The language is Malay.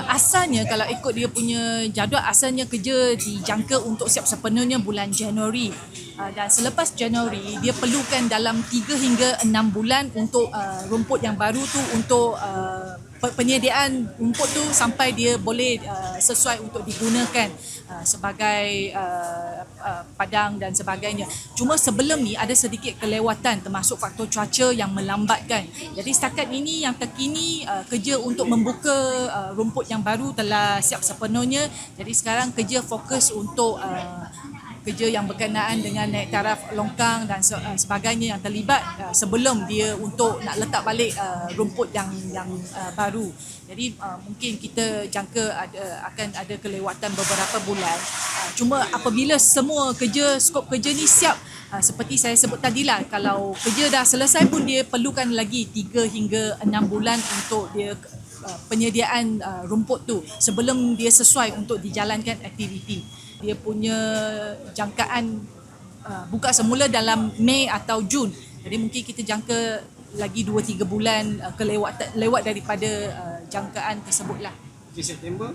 Asalnya kalau ikut dia punya jadual, asalnya kerja dijangka untuk siap sepenuhnya bulan Januari. Dan selepas Januari dia perlukan dalam 3 hingga 6 bulan untuk rumput yang baru tu, untuk penyediaan rumput tu sampai dia boleh sesuai untuk digunakan sebagai padang dan sebagainya. Cuma sebelum ni ada sedikit kelewatan termasuk faktor cuaca yang melambatkan. Jadi setakat ini yang terkini kerja untuk membuka rumput yang baru telah siap sepenuhnya. Jadi sekarang kerja fokus untuk kerja yang berkenaan dengan naik taraf longkang dan sebagainya yang terlibat sebelum dia untuk nak letak balik rumput yang baru. Jadi mungkin kita jangka akan ada kelewatan beberapa bulan. Cuma apabila semua skop kerja ni siap, seperti saya sebut tadilah, kalau kerja dah selesai pun dia perlukan lagi 3 hingga 6 bulan untuk dia penyediaan rumput tu sebelum dia sesuai untuk dijalankan aktiviti. Dia punya jangkaan buka semula dalam Mei atau Jun. Jadi mungkin kita jangka lagi 2-3 bulan lewat daripada jangkaan tersebutlah. Di September